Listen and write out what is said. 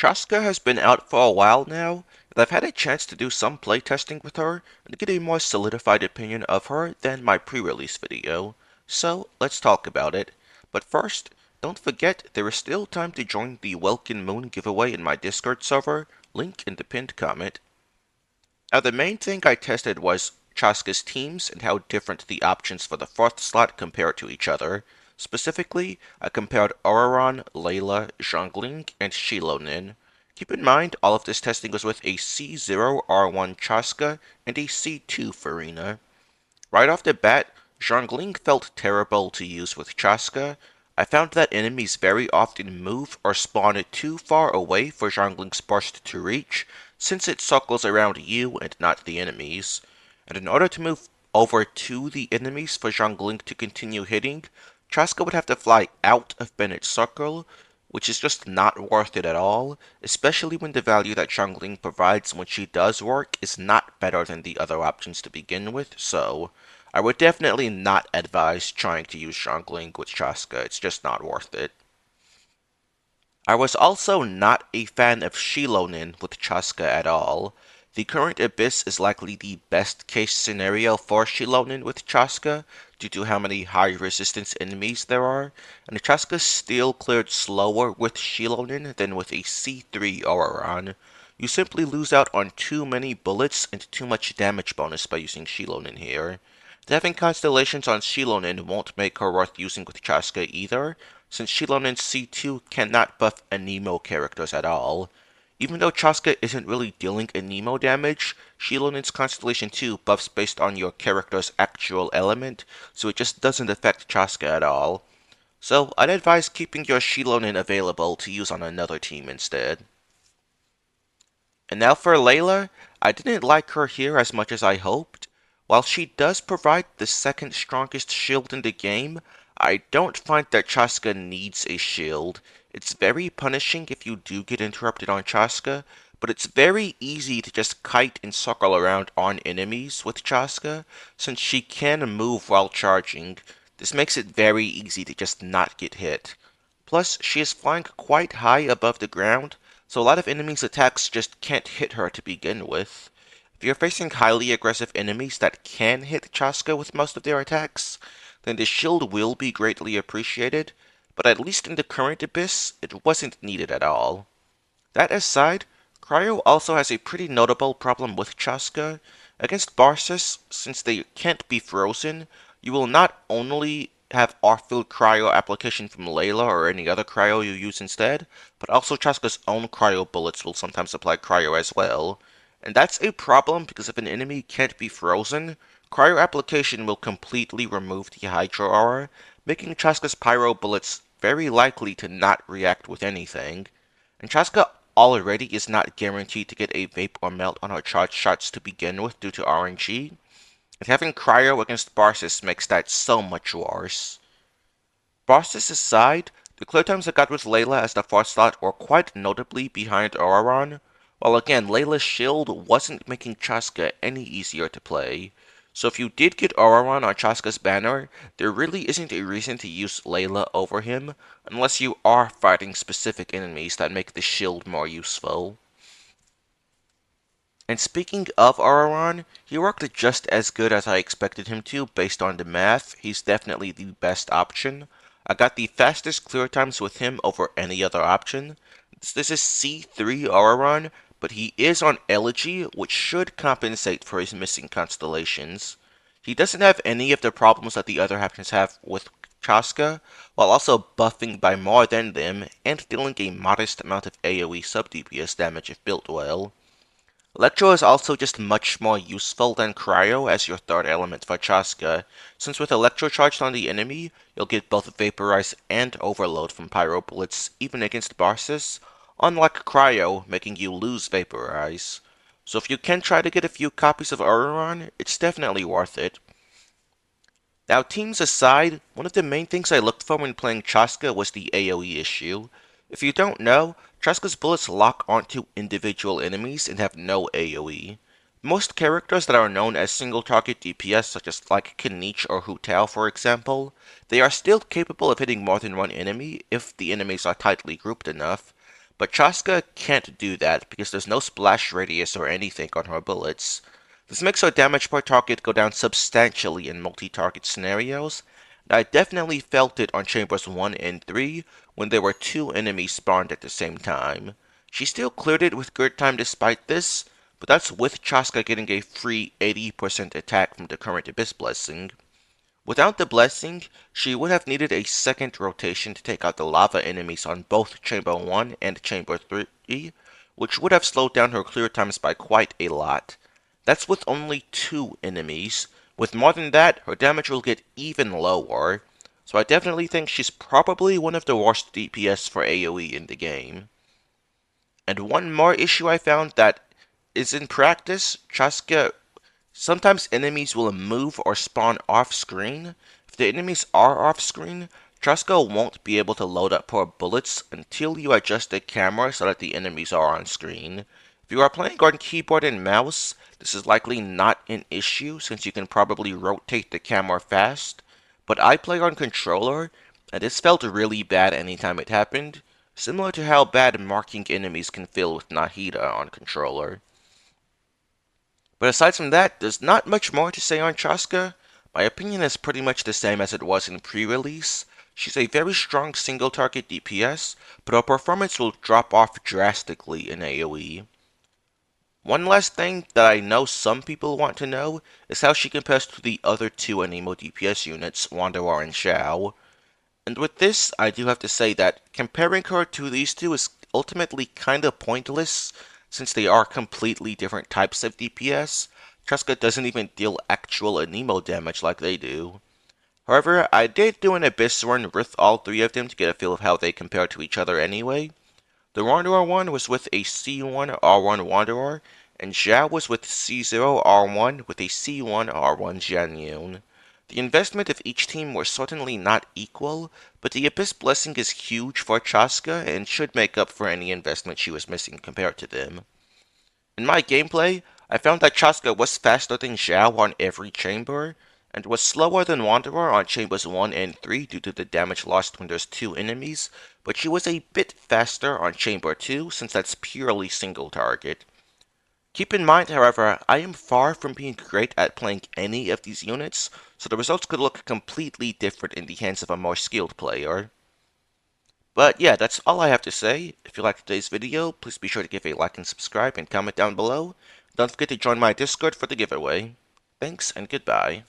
Chasca has been out for a while now, and I've had a chance to do some playtesting with her and get a more solidified opinion of her than my pre-release video. So, let's talk about it. But first, don't forget there is still time to join the Welkin Moon giveaway in my Discord server, link in the pinned comment. Now the main thing I tested was Chasca's teams and how different the options for the 4th slot compare to each other. Specifically, I compared Ororon, Layla, Xiangling, and Xilonen. Keep in mind, all of this testing was with a C0R1 Chasca and a C2 Farina. Right off the bat, Xiangling felt terrible to use with Chasca. I found that enemies very often move or spawn too far away for Xiangling's burst to reach, since it circles around you and not the enemies. And in order to move over to the enemies for Xiangling to continue hitting, Chasca would have to fly out of Bennett's circle, which is just not worth it at all, especially when the value that Xiangling provides when she does work is not better than the other options to begin with, so I would definitely not advise trying to use Xiangling with Chasca, it's just not worth it. I was also not a fan of Xilonen with Chasca at all. The current Abyss is likely the best case scenario for Xilonen with Chasca, due to how many high resistance enemies there are, and Chasca still cleared slower with Xilonen than with a C3 Ororon. You simply lose out on too many bullets and too much damage bonus by using Xilonen here. Having constellations on Xilonen won't make her worth using with Chasca either, since Xilonen's C2 cannot buff Anemo characters at all. Even though Chasca isn't really dealing Anemo damage, Xilonen's Constellation 2 buffs based on your character's actual element, so it just doesn't affect Chasca at all. So I'd advise keeping your Xilonen available to use on another team instead. And now for Layla, I didn't like her here as much as I hoped. While she does provide the second strongest shield in the game, I don't find that Chasca needs a shield. It's very punishing if you do get interrupted on Chasca, but it's very easy to just kite and circle around on enemies with Chasca, since she can move while charging. This makes it very easy to just not get hit. Plus, she is flying quite high above the ground, so a lot of enemies' attacks just can't hit her to begin with. If you're facing highly aggressive enemies that can hit Chasca with most of their attacks, then the shield will be greatly appreciated, but at least in the current Abyss, it wasn't needed at all. That aside, Cryo also has a pretty notable problem with Chasca. Against Barsus, since they can't be frozen, you will not only have off-field Cryo application from Layla or any other Cryo you use instead, but also Chasca's own Cryo bullets will sometimes apply Cryo as well. And that's a problem because if an enemy can't be frozen, Cryo application will completely remove the Hydro Aura, making Chasca's Pyro bullets very likely to not react with anything. And Chasca already is not guaranteed to get a Vape or Melt on her charge shots to begin with due to RNG, and having Cryo against Barsus makes that so much worse. Barsus aside, the clear times I got with Layla as the 4th slot were quite notably behind Ororon, while again Layla's shield wasn't making Chasca any easier to play. So if you did get Ororon on Chasca's banner, there really isn't a reason to use Layla over him, unless you are fighting specific enemies that make the shield more useful. And speaking of Ororon, he worked just as good as I expected him to based on the math. He's definitely the best option. I got the fastest clear times with him over any other option. This is C3 Ororon, but he is on Elegy, which should compensate for his missing constellations. He doesn't have any of the problems that the other options have with Chasca, while also buffing by more than them and dealing a modest amount of AoE sub-DPS damage if built well. Electro is also just much more useful than Cryo as your third element for Chasca, since with Electro charged on the enemy, you'll get both Vaporize and Overload from Pyro bullets even against Barsus, unlike Cryo, making you lose Vaporize. So if you can try to get a few copies of Ororon, it's definitely worth it. Now teams aside, one of the main things I looked for when playing Chasca was the AoE issue. If you don't know, Chasca's bullets lock onto individual enemies and have no AoE. Most characters that are known as single-target DPS, such as like Kinich or Hu Tao for example, they are still capable of hitting more than one enemy if the enemies are tightly grouped enough, but Chasca can't do that because there's no splash radius or anything on her bullets. This makes her damage per target go down substantially in multi-target scenarios, and I definitely felt it on chambers 1 and 3 when there were two enemies spawned at the same time. She still cleared it with good time despite this, but that's with Chasca getting a free 80% attack from the current Abyss Blessing. Without the blessing, she would have needed a second rotation to take out the lava enemies on both Chamber 1 and Chamber 3, which would have slowed down her clear times by quite a lot. That's with only two enemies. With more than that, her damage will get even lower, so I definitely think she's probably one of the worst DPS for AoE in the game. And one more issue I found that is in practice, Chasca sometimes enemies will move or spawn off-screen. If the enemies are off-screen, Chasca won't be able to load up her bullets until you adjust the camera so that the enemies are on screen. If you are playing on keyboard and mouse, this is likely not an issue since you can probably rotate the camera fast, but I play on controller, and this felt really bad anytime it happened, similar to how bad marking enemies can feel with Nahida on controller. But aside from that, there's not much more to say on Chasca. My opinion is pretty much the same as it was in pre-release. She's a very strong single-target DPS, but her performance will drop off drastically in AoE. One last thing that I know some people want to know is how she compares to the other two Anemo DPS units, Wanderer and Xiao. And with this, I do have to say that comparing her to these two is ultimately kinda pointless, since they are completely different types of DPS. Chasca doesn't even deal actual Anemo damage like they do. However, I did do an Abyss run with all three of them to get a feel of how they compare to each other anyway. The Wanderer one was with a C1 R1 Wanderer, and Xiao was with C0 R1 with a C1 R1 Xiangling. The investment of each team were certainly not equal, but the Abyss Blessing is huge for Chasca and should make up for any investment she was missing compared to them. In my gameplay, I found that Chasca was faster than Xiao on every chamber, and was slower than Wanderer on chambers 1 and 3 due to the damage lost when there's two enemies, but she was a bit faster on chamber 2 since that's purely single target. Keep in mind, however, I am far from being great at playing any of these units, so the results could look completely different in the hands of a more skilled player. But yeah, that's all I have to say. If you liked today's video, please be sure to give a like and subscribe and comment down below. Don't forget to join my Discord for the giveaway. Thanks and goodbye.